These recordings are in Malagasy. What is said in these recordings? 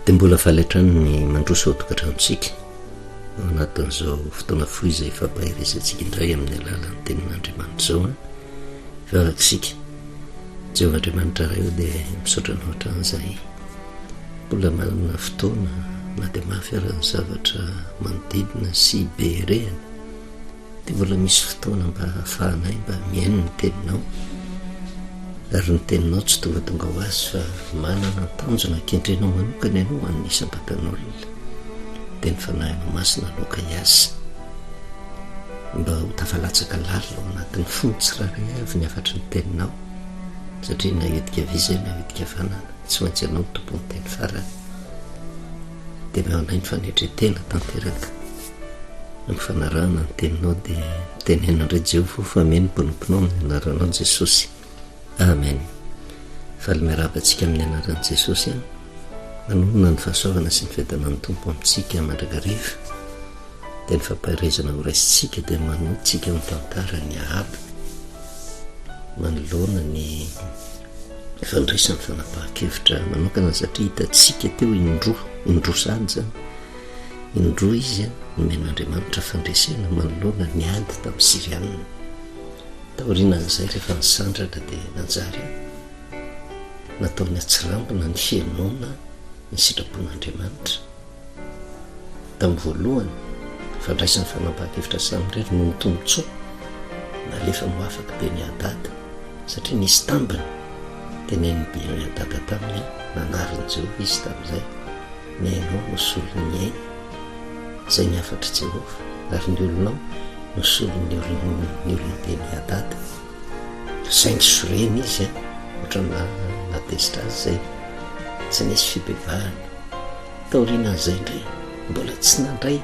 dia mbola faletrany ny mandroso atokatranontsika anatin'izao fotoana foy izay fampahiresantsika indray amin'ny alalan'ny tenin'Andriamanitra izao vavakisika Jehovahandriamanitra ray eo dia misaotra anao hatramin'izay mbola manana fotoana na dia mahafiarany zavatra manodidina sy be rehany dia mbola misy fotoana mba hahafahanay mba miaino ny teninao ary ny teninao tsy tonga ho azy fa manana tanjona ankendrenao manokana ianao an'ny isam-batan'olona dia ny fanahinao masina loka iasa mba ho tafalatsaka lalina ao anatin'ny fony tsiraray avy ny afatry ny teninao satria na hedika vizay na hedika fanana tsy maintsy ianao ny tompony teny farany dia meonay ny fanetretena tanteraka amin'ny fanarahana ny teninao dia tenenandray Jehovah fa meny mponomponao amin'ny anaranao Jesosy amen. Faly miarabantsika amin'ny anaran'i Jesosy manonona ny fahasoavana sy ny fedana ny tompo amintsika mandrakariva dia ny fampahirezana ho raisintsika dia manotsika amin'ny tantara ny Ahaba manoloana ny fandraisan'ny fanapahan-kevitra manokana satria hitatsika teo indroa sady zany indroa izy nomen'Andriamanitra fandresena manoloana ny ady tamin'ny Sirianina taorianan'izay rehefa nisandrana dia nanjary nataony atsirambina ny fienoana ny sitrapon'Andriamanitra tamin'ny voalohany fandraisan'ny fanapahan-kevitra samirery no nitombotsoa nalefa moafaka be ny adada satria nisy tambiny teneny be ny adada taminy nanariny Jehovah izy tamin'izay ny ainao nosolony ny ainy izay ny afatry Jehovah ary ny olonao nosolony ny olonbe ny adada zay ny soreny izy ohatra natesitra azy zay tsy nisy fibevahana taorianan'izay indray mbola tsy nandray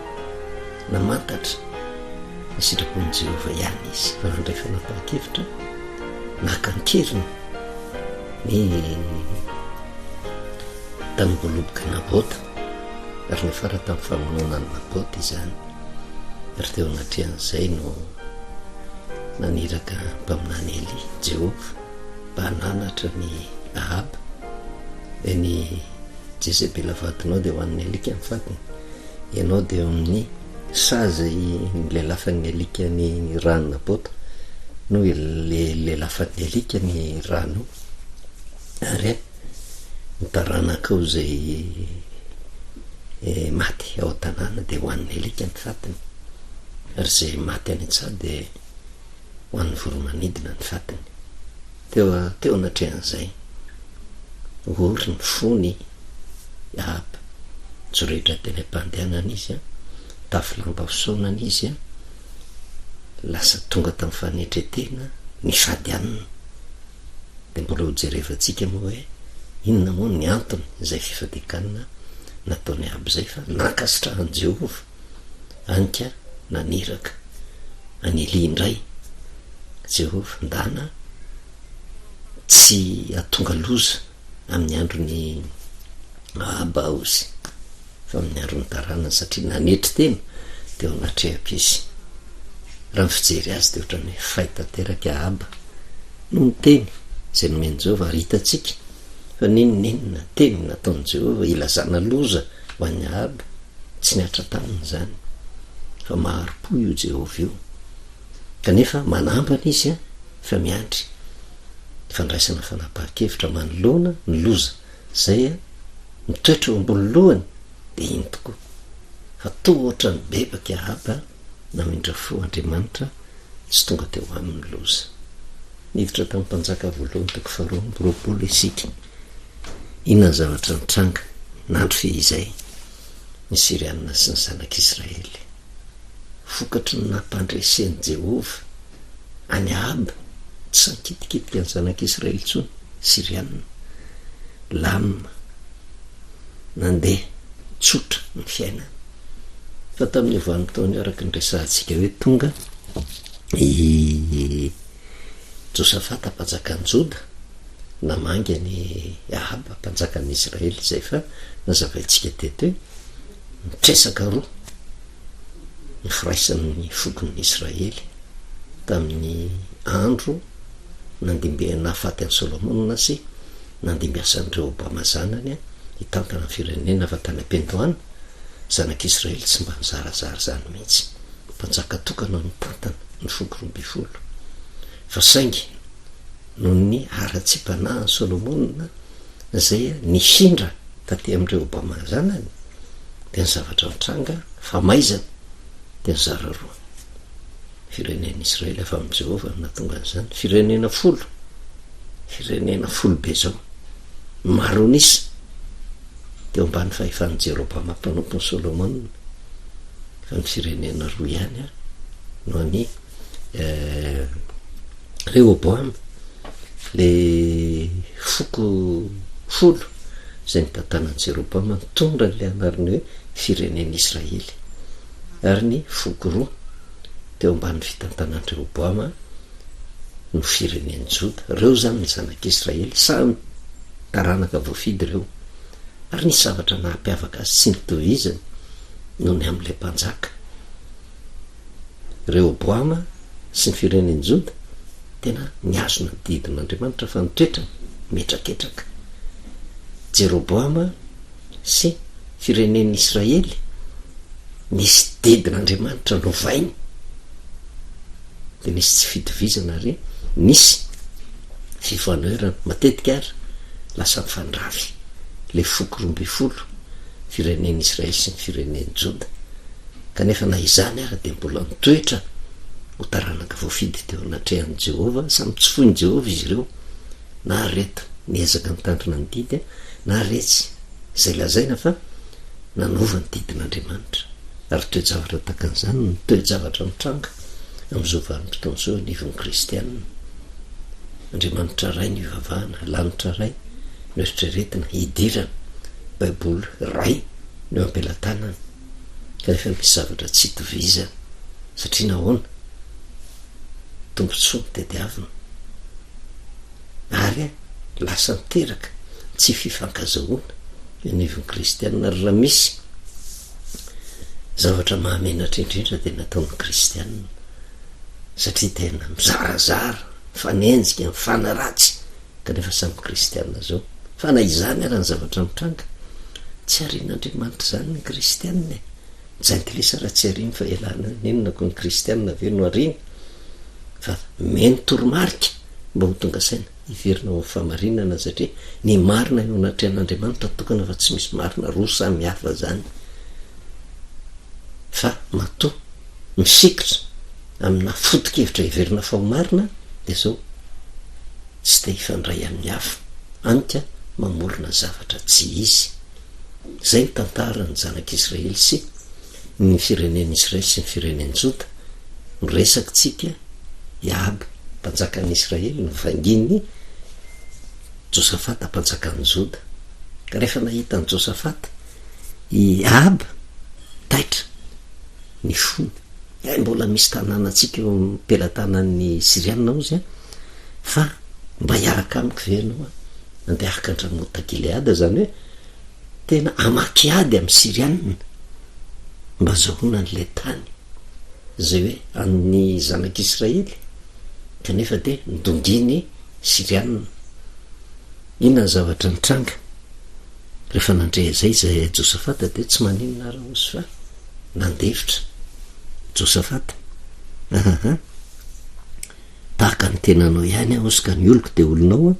namantatra ny sitrapon'i Jehovah ihany izy fa nandray fanapahan-kevitra nakankeriny ny tanim-boloboka Nabota ary nefara tamin'ny famonoana ny Nabota izany ary teo anatrehan'izay no naniraka mpaminany Eli Jehovah mba hananatra ny Ahaba dia ny Jezebela vadinao dia ho an'ny alika ny fatiny ianao dia amin'ny sazy lelafan'ny alika ny rano Nabota no lelafan'ny alika ny rano ary mitaranaka ao izay maty ao tanàna dia ho an'ny alika ny fatiny ary izay maty any an-tsaha dia ho an'ny voromanidina ny fatiny teo anatrehan'izay ory ny fony Ahaba tsorehetra teny am-pandehanana izy tafilamba hosaonana izy lasa tonga tamin'ny fanetretena ny fadianina dia mbola ho jerevantsika moa hoe inona moa ny antony izay fifadikanana nataony Ahaba izay fa nankasitrahan'i Jehovah anka naniraka any Eli indray Jehovah ndana tsy atonga loza amin'ny androny Ahaba ozy fa amin'ny androny tarana satria nanetry tena dia ho natrehako izy raha ny fijery azy dia ohatra ny fahitateraka Ahaba no ny teny izay nomeny Jehovah ary hitatsika fa ninonenina teny nataon'i Jehovah ilazana loza ho an'ny Ahaba tsy niatra taminy izany fa maharo-po io Jehovah io kanefa manambana izy fa miandry fandraisana fanapahan-kevitra manoloana ny loza zay mitoetra eo ambony lohany dia iny tokoa fa toa ohatra ny bebaka Ahaba namindra fo Andriamanitra tsy tonga teo amin'ny loza niditra tamin'ny mpanjaka voalohany toko 2 isika inona ny zavatra nitranga nandro fehizay ny Sirianina sy ny zanak'Israely fokatry ny nampandresen'i Jehovah any Ahaba tsy sankitikitika ny zanak'Israely tsony Sirianina lamina nandeha tsotra ny fiainana fa tamin'ny vanim-potoana araka ny resahantsika hoe tonga i Josafata mpanjakan'i Joda namanga ny Ahaba mpanjakan'ny Israely izay fa nazavaintsika teto hoe mitresaka roa ny firaisan'ny fokon'ny Israely tamin'ny andro nandimbe nafaty an'i Solomona sy nandimbiasan'ny Rehoboama zanany hitantana ny firenena fa tany am-piandohana zanak'Israely tsy mba nizarazara zany mihitsy, mpanjaka tokana ny tantana ny foko 12 fa saingy noho ny ara-tsi-panahy Solomona zay nifindra taty am'ireo Obama zanany de ny zavatra mitranga fa maizana de ny zara roa firenena Israely afa amin'i Jehova natonga an'izany firenena folo be zao maro nisa teo ambany fahefan'ny Jerobama mpanompony Solomona fa ny firenena roa ihany no ny Rehoboam le folo zay ny tantanan'i Jerobama mitondra le anarany hoe firenena Israely ary ny foko roa teo ambany fitantanan'i Rehoboam no fireneny Joda. Reo zany ny zanak'Israely samy taranaka voafidy reo ary nisy zavatra nahampiavaka azy tsy nitovizany noho ny am'le mpanjaka Rehoboam sy ny fireneny Joda tena niazona didin'Andriamanitra fa nitoetra metraketraka. Jeroboam sy fireneny Israely nisy didin'Andriamanitra novainy de nisy tsy fitovizana ary nisy fifanerana matetika ary lasa mifandravy le foko 12 fireneny Israely sy ny fireneny Joda kanefa na izany ary de mbola nitoetra ho taranaka voafidy teo anatrehan'i Jehova samy tsofoin'i Jehova izy ireo na reto niezaka nitandrina ny didy na retsy zay lazaina fa nanova ny didin'Andriamanitra ary toe-javatra takan'izany ny toe-javatra mitranga am'izao vanim-potoana zao anivon'ny kristianina. Andriamanitra ray ny ivavahana, lanitra ray no eritreretina, hidirana baiboly ray no ampelantanana kanefa misy zavatra tsy hitovizana satria nahoana tombontsoa mitediavina ary lasa miteraka tsy fifankazahoana anivon'ny kristianina ary raha misy zavatra mahamenatra indrindra de nataon'ny kristianina satria tena mizarazara fanenjika mifanaratsy kanefa samy kristianina zao fa na izany ara ny zavatra mitranga tsy arian'Andriamanitra zany ny kristianina jaintilisa raha tsy ariny fa elana nenona ko ny kristianina ve no ariny fa meno toromarika mba ho tonga saina hiverina ho famarinana satria ny marina eo anatrehan'Andriamanitra tokana fa tsy misy marina roa samy hafa zany fa matoa misikitra amina foto-kevitra hiverina fahomarina de zao tsy te hifandray amin'ny hafa anika mamorona zavatra tsy izy. Zay ny tantara ny zanak'Israely sy ny fireneny Israely sy ny fireneny Joda miresaky tsika Iaby mpanjakan'ny Israely no vanginy Josafata mpanjakan'ny Joda ka rehefa nahita ny Josafata Iaby taitra ny fony mbola misy tanàna atsika eo ampelantanan'ny Sirianina ozy fa mba hiaraka amiko ve anao andeha haka andramota Gileada zany hoe tena amakiady amin'ny Sirianina mba zahoana n'le tany zay hoe amin'ny zanak'Israely kanefa de nidonginy Sirianina. Inona ny zavatra nitranga rehefa nandre zay Josafata de tsy maninona raha ozy fa nandevitra Josafata tahaka ny tenanao ihany ozy ka ny oloko de olonao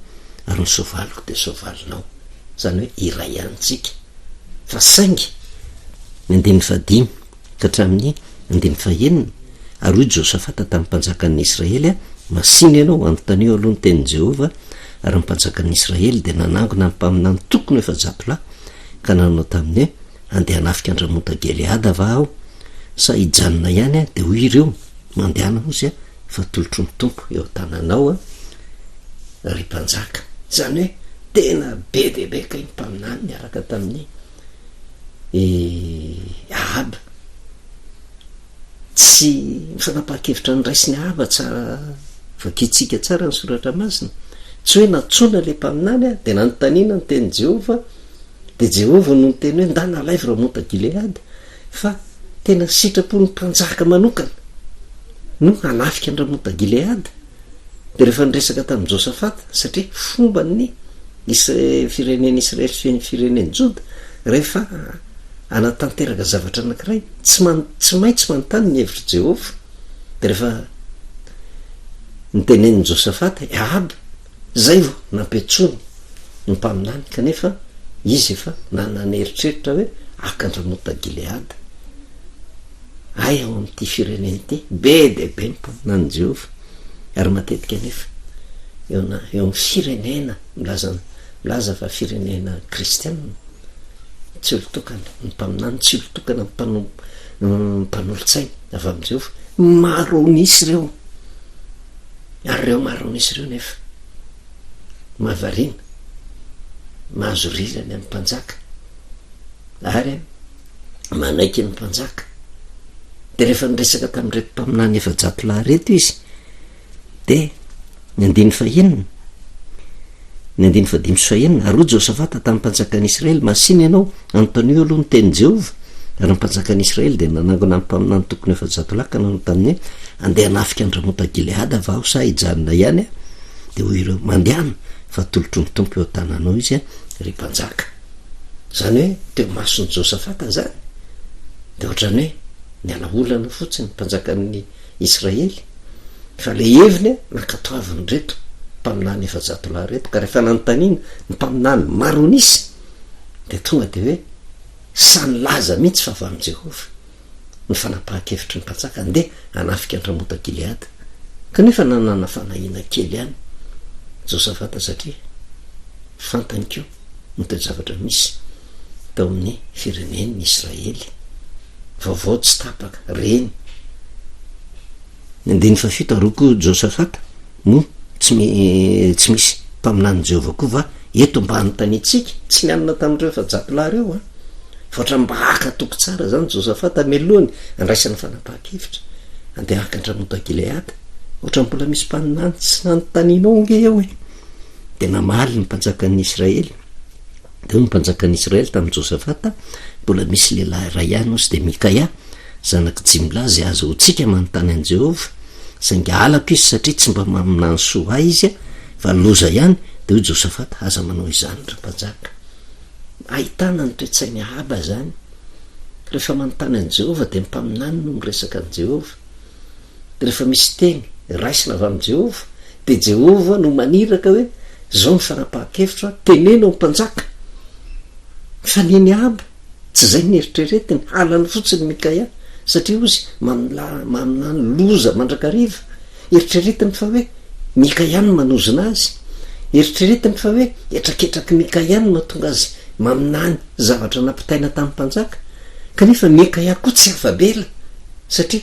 ary ny soavaliko de soavalinao zany hoe iray antsika fa saingy ny 15 ka hatramin'ny 19 ary hoy Josafata tamin'ny mpanjakan'ny Israely masiny ianao anontany eo aloha ny tenin'i Jehova ary mpanjakan'ny Israely de nanangona ny mpaminany tokony efa japolahy ka nanao tamin'ny hoe andeha hanafika andramota Gileada va aho sa hijanona ihany de hoy ireo mandehana ozy fa tolotro mitompo eo tananao ry mpanjaka zany hoe tena be debe ka iny mpaminany miaraka tamin'ny Ahaba tsy mifanapa-kevitra ny raisiny Ahaba tsara vakitsika tsara ny soratra masina tsy hoe natsona le mpaminany de nanontaniana ny teny Jehova de Jehova no ny teny hoe ndana laivy ramota Gileada fa tena sitrapo ny mpanjaka manokana no hanafika andramota Gileada de rehefa niresaka tamin'ny Josafata satria fomba ny isy fireneny Israely feny fireneny Joda rehefa anatanteraka zavatra anankiray tsy maintsy manontany ny hevitry Jehova de rehefa niteneniny Josafata aby zay vo nampetsony ny mpaminany kanefa izy efa nanana eritreritra hoe akandramota Gileada ay ao amin'ity fireneny ity be de be ny mpaminany Jehova ary matetika nefa eo amin'ny firenena milaza fa firenena kristianina tsy olotokana ny mpaminany tsy olotokana mpanolotsaina avy amin'ny Jehova maro nisy ireo ary ireo maro nisy ireo nefa mahavariana mahazo rirany amin'ny mpanjaka ary manaiky ny mpanjaka de rehefa niresaka tamin'reto mpaminany efa-jato lahy reto izy de ny andiny fahenina aroa Josafata tamin'ny mpanjakan'ny Israely masiny ianao antonio aloha ny teny Jehova ary ny mpanjakan'ny Israely de nanangona ny mpaminany tokony efa-jato lahy ka nanao tamin'ny andeha hanafika andramota Gileada va ho sa hijanona ihany de hoy ireo mandehana fa tolotro ny tompo eo tananao izy ry mpanjaka zany hoe teo masony Josafata zany de ohatrany hoe niala olana fotsiny mpanjakan'ny Israely fa le heviny nakatoaviny reto mpaminany efa-jato lahy reto ka rehefa nanontaniana ny mpaminany maro nisy de tonga de hoe sany laza mihitsy fa avy amin'ny Jehova ny fanapahan-kevitry ny mpanjaka andeha hanafika andramota Gileada kanefa nanana fanahina kely ihany Josafata satria fantany keo ny zavatra misy tao amin'ny firenen'ny Israely vaovao tsy tapaka reny andiny fa fito aroko Josafata no tsy misy mpaminany Jehova koa va eto mba anontaniantsika tsy nianana tamin'ireo efa-jato lahy reo foatra mba akatoko tsara zany Josafata melohany andraisany fanapahan-kevitra andeha haka andramota Gileada ohatra mbola misy mpaninany tsy nanontanianao nge eo de namaly ny mpanjakan'ny Israely de ny mpanjakan'ny Israely tamin'ny Josafata mbola misy lehilahy ray ihany osy de Mikaia zanaky Jimla zay azo tsika manontany an Jehova saingy alako izy satria tsy mba maminany soa izy fa loza ihany de hoy Josafata aza manao izany ry mpanjaka ahitana ny toe-tsainy Ahaba zany rehefa manontany an Jehova de mpaminany no miresaka an Jehova de rehefa misy teny raisina avy amin'ny Jehova de Jehova no maniraka hoe zao ny fanapahan-kevitra tenena mpanjaka fa niny Ahaba tsy zay ny eritreretiny halany fotsiny Mikaia satria ozy maminany loza mandrakariva eritreretiny fa hoe Mikaia no manozona azy eritreretiny fa hoe etraketraky Mikaia no mahatonga azy maminany zavatra nampitaina tamin'ny mpanjaka kanefa Mikaia koa tsy avabela satria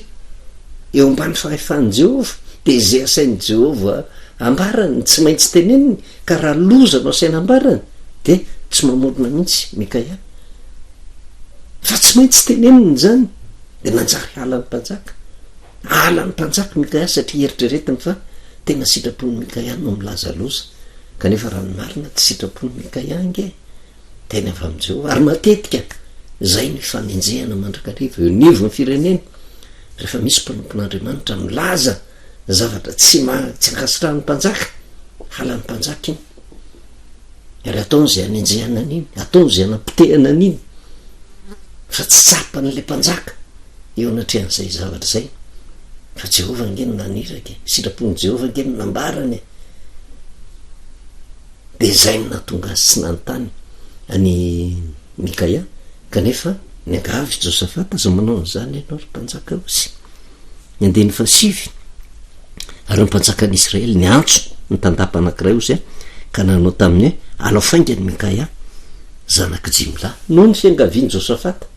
eo ambany fahefany Jehova de zay asainy Jehova ambarany tsy maintsy teneniny ka raha loza no asaina ambarany de tsy mamorona mihitsy Mikaia fa tsy maintsy teneniny zany de nanjary halan'ny mpanjaka Mikaia satria eritreretiny fa tena sitrapony Mikaia no milaza loza kanefa raha ny marina tsy sitrapony Mikaia nge tena avy amin'ny Jehova ary matetika zay ny fanenjehana mandrakariva eo nivo ny firenena rehefa misy mpanompon'Andriamanitra milaza zavatra tsy ankasitrahan'ny mpanjaka halan'ny mpanjaka iny ary ataony zay anenjehana an'iny ataony zay anampitehana an'iny fa tsy tsapan'le mpanjaka eo anatrehan'izay zavatra zay fa Jehova nge no naniraka sitrapony Jehova nge no nambarany de zay no nahatonga azy tsy nanontany any Mikaia kanefa ny angavy Josafata aza manao an'izany ianao ry mpanjaka osy ny andeny fasivy ary ny mpanjakan'ny Israely ny antso ny tandapa anankiray osy ka nanao tamin'ny hoe alao faingany Mikaia zanaky Jimla noho ny fiangaviany Josafata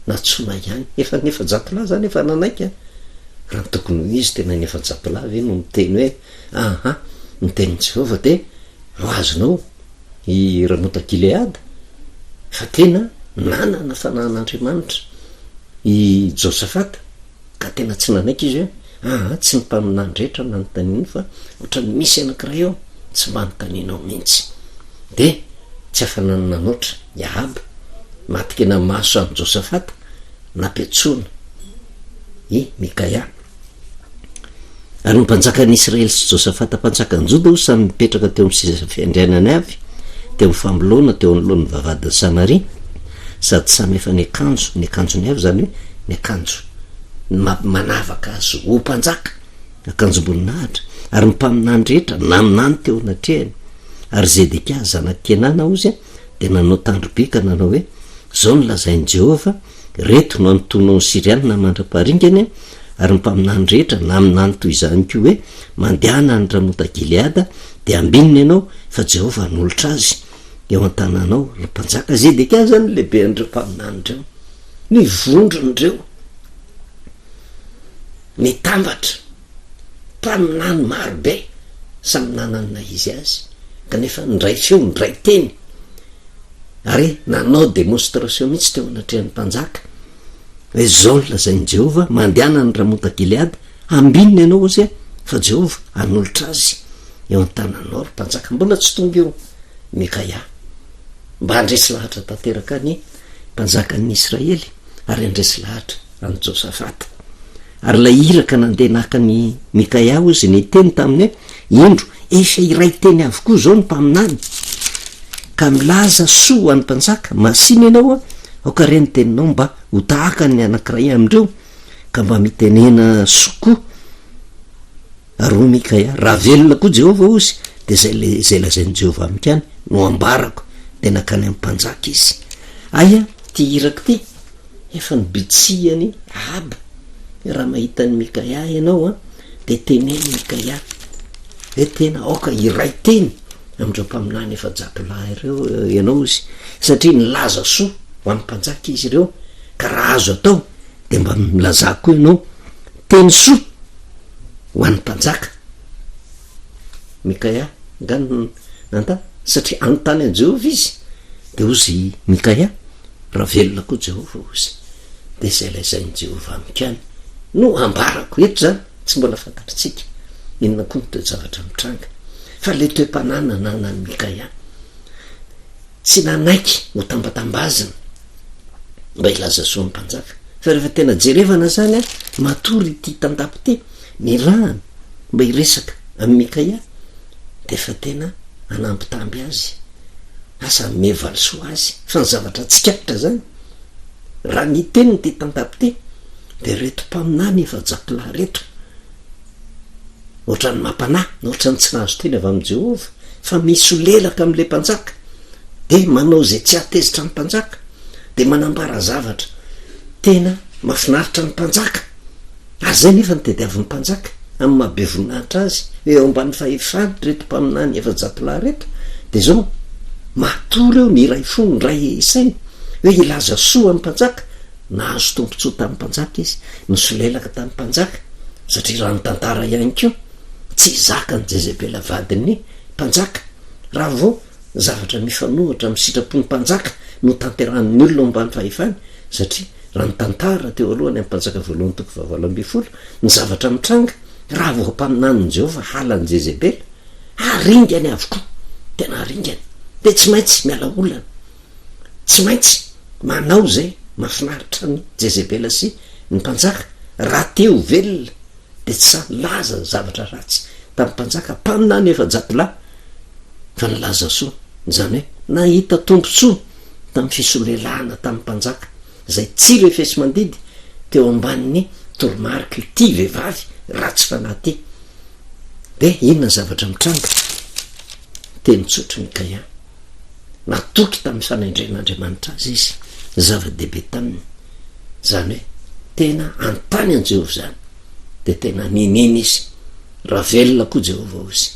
natsona ihany efa ny efa-jato lahy zany efa nanaiky raha ny tokony ho izy tena ny efa-jato lahy ve no miteny hoe ny tenin'i Jehova de ho azonao i ramota Gileada fa tena nanana fanahan'Andriamanitra i Josafata ka tena tsy nanaiky izy hoe tsy mimpaminany rehetra nanontaniany fa ohatrany misy anankiray eo tsy manontanianao mihitsy de tsy afanany nanoatra i Ahaba matika ena maso amin'ny Josafata napetsona i Mikaia ary ny mpanjakan'ny Israely sy Josafata mpanjakan'ny Joda samy mipetraka teo amin'ny seza fiandrianany avy teo mifambolona teo anolohan'ny vavadiny Samaria, sady samy efa ny akanjony avy zany hoe ny akanjo manavaka azy ho mpanjaka, akanjom-boninahitra, ary ny mpaminany rehetra naminany teo anatrehany. Ary Zedekia zanak Kenana ozy de nanao tandrobe ka nanao hoe zao ny lazainy Jehova, reto no antonao ny Siriana mandra-paharingany, ary ny mpaminany rehetra naminany toy izany koa hoe mandehana ny Ramota Gileada, de ambininy ianao fa Jehova hanolotra azy eo an-tananao. Ry mpanjaka Zedekia zany lehibe an'ireo mpaminany reo, ny vondron'ireo mitambatra mpaminany marobe, samy nanana izy azy, kanefa ndray feo ndray teny, ary nanao demonstration mihitsy teo anatrehan'ny mpanjaka hoe zao ny lazainy Jehova, mandehana ny Ramota Gileada, ambininy ianao ozy fa Jehova hanolotra azy eo an-tananao. Ry mpanjaka mbola tsy tonga eo Mikaia, mba andresy lahatra tanteraka ny mpanjakan'ny Israely ary andresy lahatra any Josafata. Ary la iraka nandeha naka ny Mikaia ozy ny teny taminy hoe indro efa iray teny avokoa zao ny mpaminany, ka milaza soa any mpanjaka, masiny ianao aokareny teninao mba ho tahaka ny anankiray amindreo, ka mba mitenena sokoa. Ary ho Mikaia, raha velona koa Jehova ozy, de zay lazainy Jehova amikany no ambarako, de nakany amin'ny mpanjaka izy. Aya ty irako ty efa nibitsihany Aba, raha mahitany Mikaia ianao de teneny Mikaia hoe tena aoka iray teny amindreo mpaminany efa jakolahy ireo ianao izy, satria nilaza soa ho an'ny mpanjaka izy ireo, ka raha azo atao de mba milaza koa ianao teny soa ho an'ny mpanjaka. Mikaia ngano nanta, satria anontany an Jehova izy, de ozy Mikaia raha velona koa Jehova ozy, de zay lazainy Jehova amikany no ambarako eto zany. Tsy mbola fantatritsika inona koa ny toe-javatra mitranga, fa le toe-panana nanany Mikaia tsy nanaiky ho tambatambazina mba ilaza soa ny mpanjaka, fa rehefa tena jerevana zany matory ty tandapo ty ny rahany mba iresaka amin'ny Mikaia, de fa tena anambitamby azy, asa mevalisoa azy, fa ny zavatra tsikatra zany raha ny teniny ty tandapo ty, de reto mpaminany efa jakolahy reto, ohatrany mampanahy, ohatrany tsy nahazo teny avy amin'ny Jehova, fa misy olelaka am'le mpanjaka, de manao zay tsy atezitra ny mpanjaka, de manambara zavatra tena mahafinaritra ny mpanjaka. Ary zay nefa ny tediavin'ny mpanjaka amin'ny mahabe voninahitra azy eo ambany fahefany reto mpaminany efa jakolahy reto, de zao matory eo ny ray fo ny ray sainy hoe ilaza soa ny mpanjaka, nahazo tompontsoa tamin'ny mpanjaka izy, nosolelaka tamin'ny mpanjaka, satria raha ny tantara ihany koa tsy zaka ny Jezebela vadin'ny mpanjaka, raha vao zavatra mifanohitra amin'ny sitrapon'ny mpanjaka no tanterahan'ny olona ambany fahefany, satria raha ny tantara teo alohany amin'ny mpanjaka voalohany toko 12 ny zavatra mitranga, raha vao mpaminany Jehova halan'ny Jezebela, aringany avokoa, tena aringany, de tsy maintsy miala olana, tsy maintsy manao zay mahafinaritra ny Jezebela sy ny mpanjaka. Raha teo velona de tsy sa laza zavatra ratsy tamin'ny mpanjaka, mpaminany efa jakolahy, fa nilaza soa, zany hoe nahita tompontsoa tamin'ny fisolelahana tamin'ny mpanjaka, zay tsy refesy mandidy teo ambanin'ny toromarika ty vehivavy ratsy fanahy ty. De inona zavatra mitranga, teny tsotro Mikaia, natoky tamin'ny fanaindren'Andriamanitra azy izy, zava-dehibe taminy, zany hoe tena antany an Jehova zany, de tena nininy izy, raha velona koa Jehova ozy,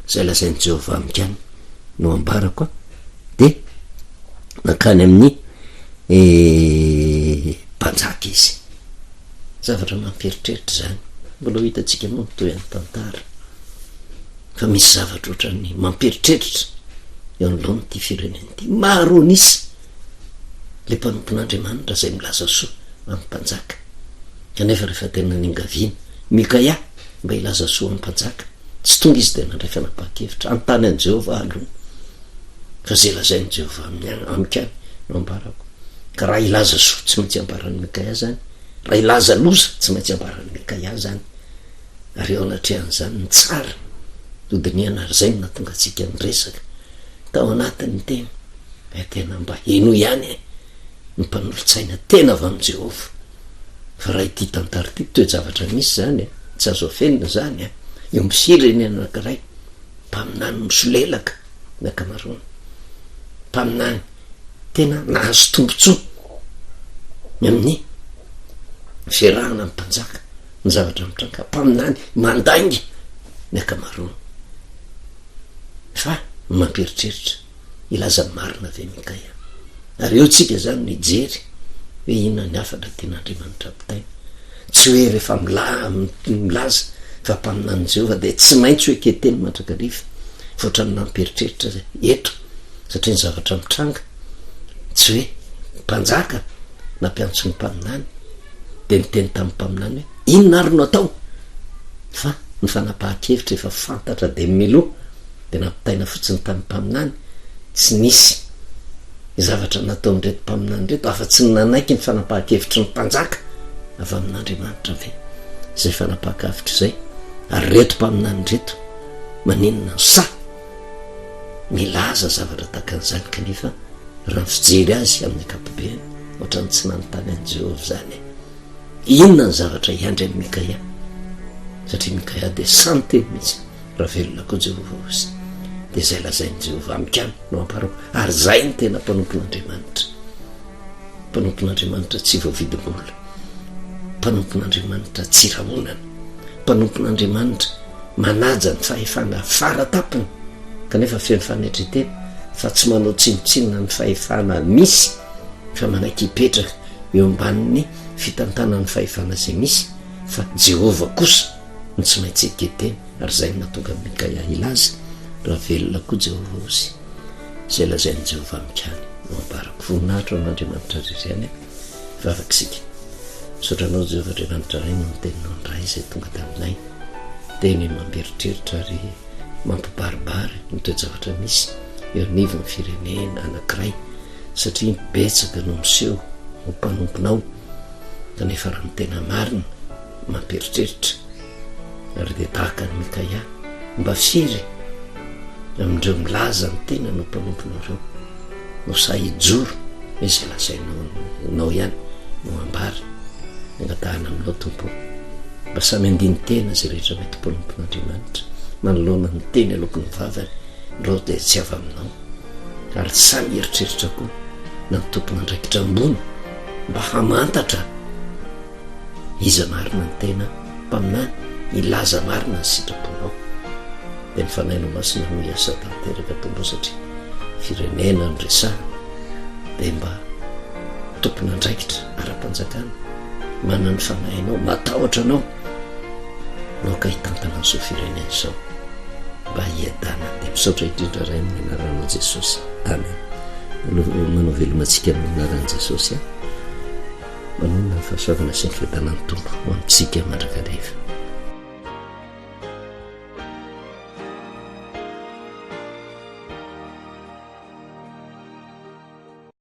zay lazainy Jehova amikany no ambarako. De nakany amin'ny mpanjaka izy, zavatra mamperitreritra zany, mbola ho hitatsika moa toy any tantara, fa misy zavatra ohatrany mamperitreritra eo anoloany ty fireneny ty, maro nisy le mpanompon'Andriamanitra zay milaza soa amin'ny mpanjaka, kanefa rehefa tena ningaviana Mikaia mba ilaza soa amin'ny mpanjaka, tsy tonga izy de nandray fanapahakevitra, antany an Jehova aloha, fa zay lazainy Jehova amikany no ambarako. Ka raha ilaza soa tsy maintsy ambaran'ny Mikaia zany, raha ilaza loza tsy maintsy ambaran'ny Mikaia zany, ary eo anatrehan'zany ny tsara dodiniana, ary zay no natonga atsika nyresaka tao anatiny tena tena mba eno ihany ny mpanolotsaina tena avy am' Jehova fa raha ity tantara ty toe-javatra misy zany tsy azo afenina zany eo am' firenena anankiray mpaminany mosolelaka ny akamarony mpaminany tena nahazo tombontsoa amin'ny fiarahana amin'ny mpanjaka ny zavatra mitranga mpaminany mandaingy ny akamarony fa mamperitreritra ilaza marina ve Mikaia ary eo tsika zany nijery hoe inona ny afatra tian'Andriamanitra apitaina tsy hoe rehefa milaza fa mpaminany Jehova de tsy maintsy hoe keteny mandrakariva fotrany namperitreritra eto satria ny zavatra mitranga tsy hoe mpanjaka nampiantso ny mpaminany de niteny tamin'ny mpaminany hoe inona ary no atao fa ny fanapahan-kevitra efa fantatra de miloa de nampitaina fotsiny tamin'ny mpaminany tsy nisy zavatra natao ndreto mpaminany reto afa-tsy ny nanaiky ny fanapahan-kevitry ny mpanjaka avy amin'Andriamanitra ve zay fanapahan-kevitra zay ary reto mpaminany reto maninona sa milaza zavatra takan'izany kanefa raha fijery azy amin'ny akapobeany ohatrany tsy nanontany an' Jehova zany inona ny zavatra iandry amin'ny Mikaia satria Mikaia de santeny mihitsy raha velona koa Jehova ozy de zay lazainy Jehova amikany no amparako ary zay ny tena mpanompon'Andriamanitra tsy voavidim-bola mpanompon'Andriamanitra tsy rahonana mpanompon'Andriamanitra manaja ny fahefana faratapiny kanefa feno fanetretena fa tsy manao tsinotsinona ny fahefana misy fa manaiky hipetraka eo ambanin'ny fitantanany fahefana zay misy fa Jehova kosa ny tsy maintsy eketeny ary zay no natonga Mikaia ilaza raha velona koa Jehova ozy zay lazainy Jehova amikany no ambarako voninahitra amin'Andriamanitra rirany vavakisika sotranao Jehova Andriamanitra ray no miteninao ndray zay tonga taminay teny mamberitreritra ary mampibaribary ny toe-javatra misy eo anivo ny firenena anankiray satria betsaka no miseho ho mpanomponao kanefa raha ny tena marina mamperitreritra ary de tahaka ny Mikaia mba firy amindreo milaza ny tena no mpanomponareo no sahijoro izay lazainao ihany no ambary angatahana aminao tompo mba samy andiny tena zay rehetra mety mpanompon'Andriamanitra manoloana ny teny alokony vavany reo de tsy avy aminao ary samy eritreritra koa na ny tompona andraikitra ambony mba hamantatra iza marina ny tena mpaminany ilaza marina ny sitraponao de ny fanainao masina no iasa tanteraka tombo satria firenena ny resahana de mba tompona andraikitra ara-panjakana mana ny fanainao matahotra anao nao ka hitantana an'izao firenena zao mba hiadana de misaotra indrindra ray amin'ny anaran'i Jesosy amen. Manao velomantsika amin'ny anaran'i Jesosy manonona ny fahasoavana sy ny fiadanan'ny tompo ho amintsika mandrakariva.